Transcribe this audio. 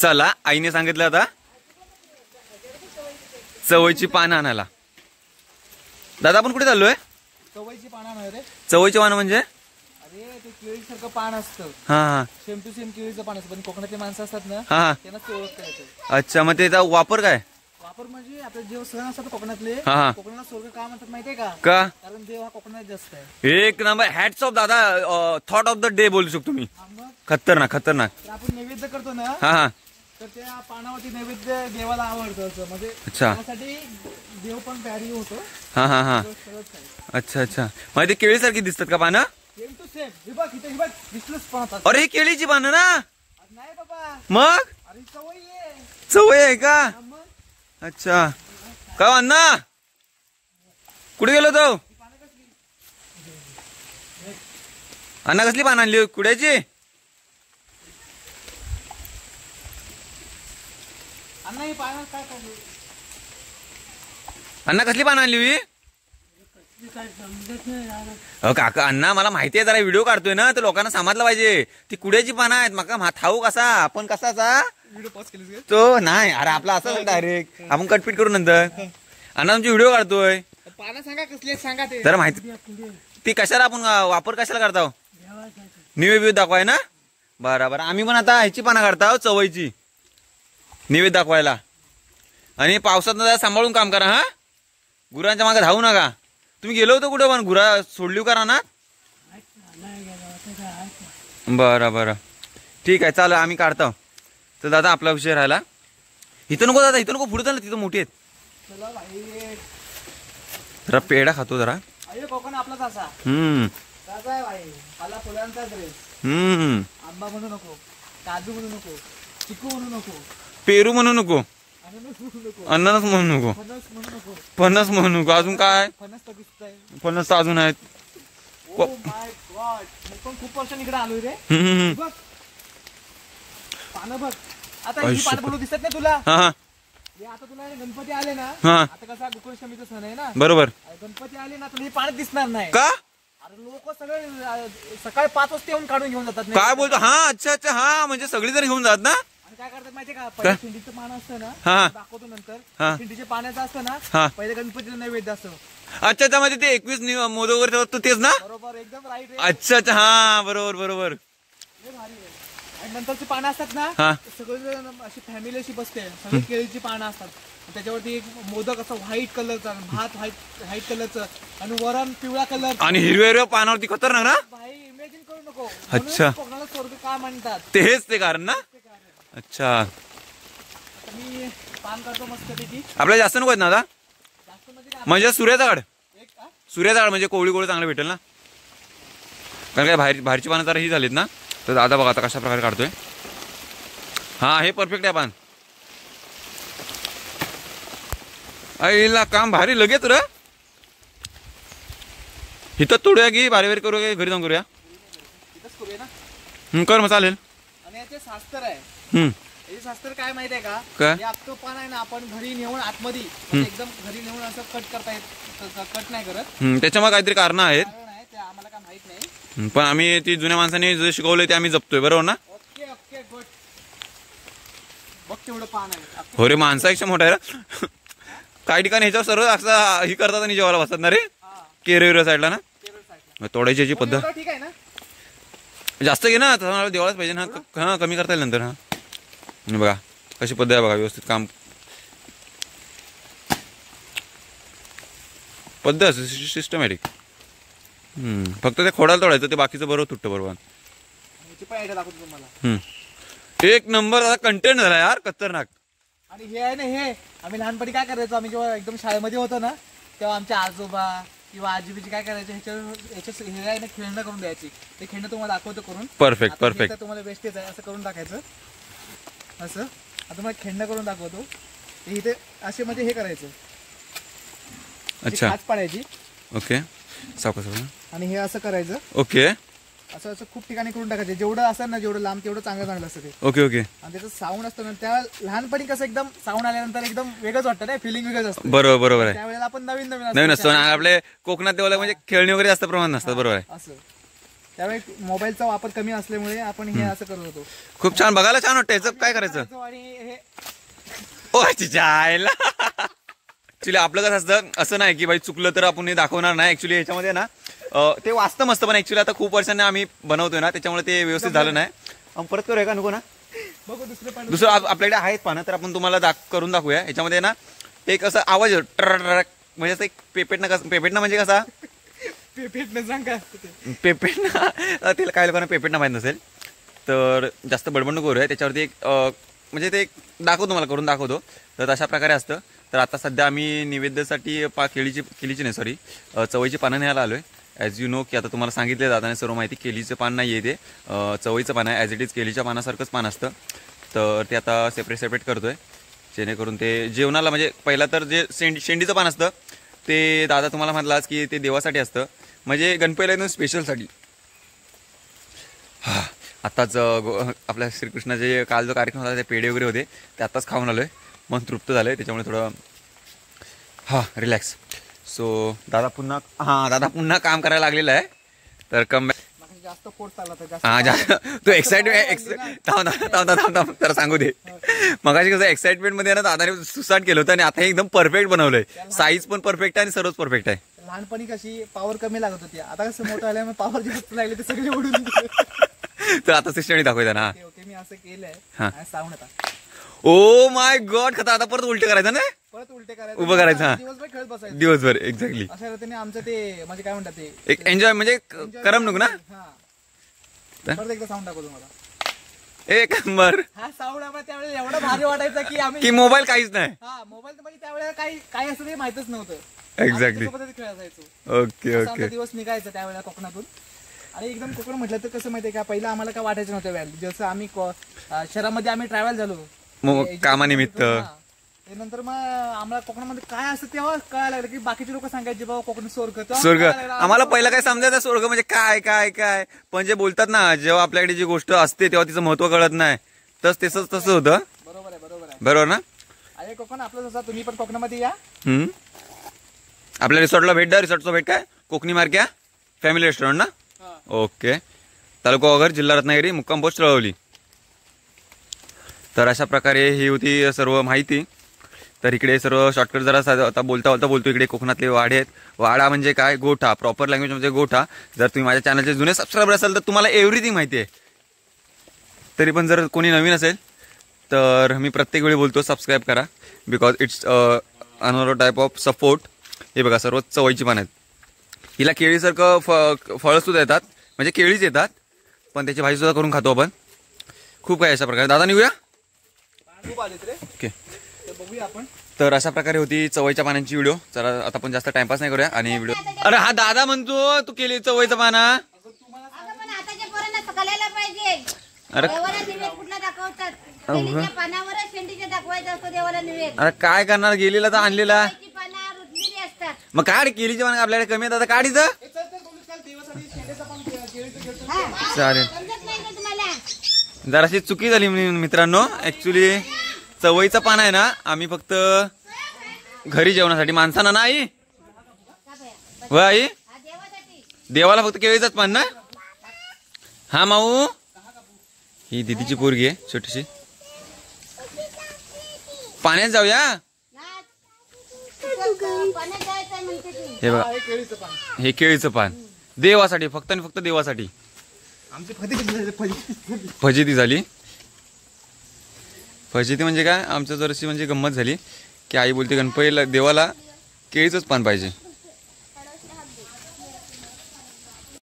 चला आईने सांगितलं आता चवळीची पानं आणायला. दादा आपण कुठे चाललोय? चवळीची पानं आणाय रे. चवळीची पानं म्हणजे? अरे ते केळीसारखं पान असतं. हा सेम टू सेम केळीचं पान असतं, पण कोकणातले माणसं असतात ना त्यांना ते ओळखता येतं. अच्छा मग त्याचा वापर काय? वापर म्हणजे आपले जेव्हा सण असतात कोकणातले, कोकणाला स्वर्ग का म्हणतात माहितीये का? कारण देव हा कोकणात जास्त आहे. एक नंबर हॅट्स ऑफ दादा. थॉट ऑफ द डे बोलू शकतो मी. खतरनाक खतरनाक. आपण नैवेद्य करतो ना, तर त्या पानावरती नैवेद्य देवाला आवडतं असं, म्हणजे त्यासाठी देव पण तयारी होतो. अच्छा अच्छा. मग ते केळीसारखी दिसतात का पानं? Same to same. हे बघ इथे, हे बघ दिसलंच पाहतात. अरे केळीची पानं ना? नाही बाबा. मग अरे चवळी आहे. चवळी आहे का? अच्छा. का अण्णा कुठे गेलो तो? अण्णा कसली पानं आणली कुड्याची? अण्णा कसली पानं आणली हुई? काका अण्णा मला माहिती आहे, जरा व्हिडिओ काढतोय ना तर लोकांना समजलं पाहिजे. ती कुड्याची पानं आहेत. मका ठाऊ कसा आपण कसाचा तो नाही. अरे आपला असं डायरेक्ट आपण कटपीट करू नंतर. अण्णा तुमची व्हिडिओ काढतोय. पानं सांगा कसली सांगा ते जरा माहिती. ती कशाला आपण वापर कशाला करतो? नैवेद्य दाखवाय ना? बरोबर. आम्ही पण आता ह्याची पानं काढतो चवळीची नैवेद्य दाखवायला. आणि पावसात जरा सांभाळून काम करा. हा गुरांच्या मागे धावू नका. तुम्ही गेलो होतो कुठं पण गुरा सोडली करा ना? बरं बरं ठीक आहे चालेल आम्ही काढतो. तर दादा आपला विषय राहिला. इथं नको दादा, इथं नको पुढे चाललं, तिथं मोठी आहेत. जरा पेढा खातो जरा. कोकण आपलाच असा. फुलांचा ड्रेस. आंबा म्हणू नको, काजू म्हणू नको, चिकू म्हणू नको, पेरू म्हणू नको, अननस म्हणू नको, फणस म्हणू नको. अजून काय? फणस अजून आहेत. खूप वर्षांनी इकडे आलोय रे. पानं बघ. आता ही पानं बोलू दिसत नाही तुला? आता तुला गणपती आले ना, आता कसा गोकुळाष्टमीचा सण आहे ना, बरोबर. गणपती आले ना तुला ही पानं दिसणार नाही का? अरे लोक सगळे सकाळी 5 वाजता येऊन काढून घेऊन जातात. काय बोलतो? हा अच्छा अच्छा. हा म्हणजे सगळी जण घेऊन जात ना. आणि काय करतात माहितीये का? पहिले शिंडीचं पान असतं ना, दाखवतो नंतर. शिंडीच्या पाण्याचं असतं ना, पहिले गणपतीला नैवेद्य असतं. अच्छा त्यामध्ये ते 21 मोदक वगैरे तो तेच ना? बरोबर एकदम राईट. अच्छा अच्छा. हा बरोबर बरोबर. आणि नंतरची पानं असतात ना, सगळेजण अशी फॅमिली अशी बसते, सगळी केळीची पानं असतात. त्याच्यावरती एक मोदक असं व्हाईट कलरचा, भात व्हाईट कलरचं, आणि वरण पिवळा कलर, आणि हिरव्या पानावरती खतरनाक ना. भाई इमॅजिन करू नको. अच्छा कोकणाला स्वर्ग का म्हणतात तेच ते कारण ना. अच्छा मी पान करतो मस्त पैकी. आपल्याला जास्त नको आहेत ना दादा? म्हणजे सूर्याचा काढ. सूर्याचा काढ म्हणजे कोवळी कोवळी चांगलं भेटेल ना. कारण काय बाहेरची पानं जरा ही झालीत ना. तर दादा बघा आता कशा प्रकारे काढतोय. हा हे परफेक्ट आहे पान. आईला काम भारी लगेच रे. इथं तोडूया की बारी बारी करूया, घरी जाऊन करूया? कर मग चालेल. आणि याचे शास्त्र आहे. याचे शास्त्र काय माहिती आहे का? हे आपलं पान आहे ना, आपण घरी नेऊन आतमध्ये एकदम घरी नेऊन असं कट करता येत, कट नाही करत. त्याच्यामुळे काहीतरी कारण आहेत, ते आम्हाला काय माहित नाही. पण आम्ही ती जुन्या माणसाने जे शिकवलंय ते आम्ही जपतोय. बरोबर ना? Okay okay good. बघ तेवढं पान आहे. हो रे माणसापेक्षा मोठा आहे. काही ठिकाणी ह्याच्यावर सर्व असं ही करतात आणि जेवायला बसतात ना रे. केरळ साईडला ना तोडायची याची पद्धत. ठीक आहे ना? जास्त घे ना, देवालाच पाहिजे ना. हा कमी करता येईल नंतर. हा बघा कशी पद्धत आहे बघा. व्यवस्थित काम पद्धत सिस्टमॅटिक. फक्त ते खोडाला तोडायचं, ते बाकीचं बरोबर तुटतं बरोबर. एक नंबर असा कंटेंट झाला यार खतरनाक. आणि हे आहे ना, हे आम्ही लहानपणी काय करायचो, आम्ही जेव्हा एकदम शाळेमध्ये होतो ना, तेव्हा आमच्या आजोबा किंवा आजीबीजी काय करायचे, ह्याच्या हे आहे ना खेळणं करून द्यायची. ते खेळणं तुम्हाला दाखवतो करून. Perfect perfect. तुम्हाला वेस्टेज आहे असं करून टाकायचं. असं आता मला खेळणं करून दाखवतो. इथे असे म्हणजे हे करायचं. अच्छा खाच पाडायची. ओके सावकाश. आणि हे असं करायचं. ओके असं असं खूप ठिकाणी करून टाकायचे. जेवढं असेल ना, जेवढं लांब तेवढं चांगलं असतं ते. Okay okay. आणि त्याचं साऊंड असतं ना, त्या लहानपणी कसं एकदम साऊंड आल्यानंतर एकदम वेगळंच वाटतं ना, फिलिंग वेगळंच असतं. बरोबर बरोबर आहे. त्यावेळेला आपण नवीन नवीन असतो आणि आपले कोकणात तेवढं म्हणजे खेळणी वगैरे जास्त प्रमाणात नसतात. बरोबर आहे. असं त्यावेळी मोबाईलचा वापर कमी असल्यामुळे आपण हे असं करत होतो. खूप छान, बघायला छान वाटतं. याचं काय करायचं? आणि हे ओ जायला ऍक्च्युली आपलं कसं असतं, असं नाही की भाई चुकलं तर आपण हे दाखवणार नाही. ऍक्च्युली ह्याच्यामध्ये ना ते वाचतं मस्त, पण ऍक्च्युली आता खूप वर्षांनी आम्ही बनवतोय ना, त्याच्यामुळे ते व्यवस्थित झालं नाही. परत करूया का नको ना? बघू दुसरं आपल्याकडे आहेत पानं, तर आपण तुम्हाला करून दाखवूया. याच्यामध्ये ना एक असं आवाज ट्रक म्हणजे असं एक पेपेटना म्हणजे कसा पेपेटना तिला काय लोकांना पेपेटना माहीत नसेल तर जास्त बडबड नको करूया. त्याच्यावरती एक म्हणजे ते दाखवतो, तुम्हाला करून दाखवतो. तर अशा प्रकारे असतं. तर आता सध्या आम्ही नैवेद्यासाठी केलीची नाही सॉरी चवईची पानं न्यायला आलोय. ॲज यू नो की आता तुम्हाला सांगितलं दादाने सर्व माहिती, केलीचं पान नाही आहे ते चवईचं पान आहे. ॲज इट इज केलीच्या पानासारखंच पान असतं. तर ते आता सेपरेट करतोय जेणेकरून ते जेवणाला म्हणजे पहिला तर जे शेंडीचं पान असतं ते दादा तुम्हाला म्हटलाच की ते देवासाठी असतं, म्हणजे गणपतीला एकदम स्पेशलसाठी. हा आत्ताच आपल्या श्रीकृष्णाचे काल जो कार्यक्रम होता ते पेढे वगैरे होते ते आत्ताच खाऊन आलोय, मन तृप्त झालंय. त्याच्यामुळे थोडं रिलॅक्स. सो दादा पुन्हा काम करायला लागलेला आहे. तर कम जास्त पोट चालला तो एक्साइटमेंट तर सांगू दे. मगाशी कसं एक्साइटमेंट मध्ये ना दादाने सुसाट केलं होतं आणि आता एकदम परफेक्ट बनवलंय. साईज पण परफेक्ट आहे आणि सर्वच परफेक्ट आहे. लहानपणी कशी पॉवर कमी लागत होती, आता कसं मोठं आल्यामुळे पॉवर जास्त लागली ते सगळे उडून तर आता सिस्टम दाखवायचं ना. ओके मी असं केलंय साऊंड आता. ओ माय गॉड खता आता परत उलटे करायचं ना, परत उलटे करायचं, उभं करायचं. दिवसभर खेळत बसायचं दिवसभर. एक्झॅक्टली. अशा रीतीने आमचं ते म्हणजे काय म्हणतात ते एक एन्जॉय म्हणजे करमणूक ना. परत एकदा साऊंड दाखवतो मला. एक नंबर. हा साऊंड आम्हाला त्यावेळेला एवढा भारी वाटायचा की आम्ही की मोबाईल काहीच नाही. मोबाईल म्हणजे त्यावेळेला काय असं ते माहितच नव्हतं. एक्झॅक्टली. खेळायचो. ओके दिवस निघायचं त्यावेळेला कोकणातून. आणि एकदम कोकण म्हटलं तर कसं माहितीये का, पहिलं आम्हाला काय वाटायचं नव्हतं व्हॅल्यू. जसं आम्ही शहरामध्ये आम्ही ट्रॅव्हल झालो कामानिमित्त, नंतर मग आम्हाला कोकणामध्ये काय असतं तेव्हा कळायला लागलं की बाकीचे लोक सांगायचे बाबा कोकण स्वर्ग. आम्हाला पहिलं काय समजायचं स्वर्ग म्हणजे काय काय काय, पण जे बोलतात ना जेव्हा आपल्याकडे जी गोष्ट असते तेव्हा तिचं महत्व कळत नाही. तसं होतं. बरोबर ना. अरे कोकण आपलं जसं, तुम्ही पण कोकणामध्ये या. आपल्या रिसॉर्टला भेट द्या. रिसॉर्टचा भेट काय कोकणी मार्क्या फॅमिली रेस्टॉरंट ना. ओके. तालुका वगर, जिल्हा रत्नागिरी, मुक्काम पोस्ट तळवली. तर अशा प्रकारे ही होती सर्व माहिती. तर इकडे सर्व शॉर्टकट जरा आता बोलतो इकडे कोकणातले वाडे आहेत. वाडा म्हणजे काय, गोठा. प्रॉपर लँग्वेज म्हणजे गोठा. जर तुम्ही माझ्या चॅनलचे जुने सबस्क्रायबर असाल तर तुम्हाला एव्हरीथिंग माहिती आहे. तरी पण जर कोणी नवीन असेल तर मी प्रत्येक वेळी बोलतो सबस्क्राईब करा, because it's another type of support. हे बघा सर्व चवईची पानं आहेत. हिला केळीसारखं फळं सुद्धा येतात, म्हणजे केळीच येतात पण त्याची भाजी सुद्धा करून खातो आपण. खूप काय अशा प्रकारे. दादा निघूया. ओके. बघूया आपण. तर अशा प्रकारे होती चवईच्या पानांची व्हिडिओ. चला आता आपण जास्त टाइमपास नाही करूया आणि व्हिडिओ. अरे हा दादा म्हणतो तू केली चवईचं पाना. अरे काय करणार, गेलेला तर आणलेला. मग काढ केलीची पानं, आपल्याकडे कमी आहेत आता काढीचं. चालेल. जराशी चुकी झाली मित्रांनो. ऍक्च्युली चवईचं पान आहे ना आम्ही फक्त घरी जेवणासाठी, माणसांना नाही. व आई देवाला फक्त केळीचंच पान ना. हा माऊ, ही दीदीची पोरगी आहे छोटीशी. पाण्यात जाऊया. हे बघा हे केळीचं पान देवासाठी, फक्त आणि फक्त देवासाठी. फजिती झाली. फजिती म्हणजे काय, आमचं जराशी म्हणजे गंमत झाली की आई बोलते गणपतीला देवाला केळीचंच पान पाहिजे.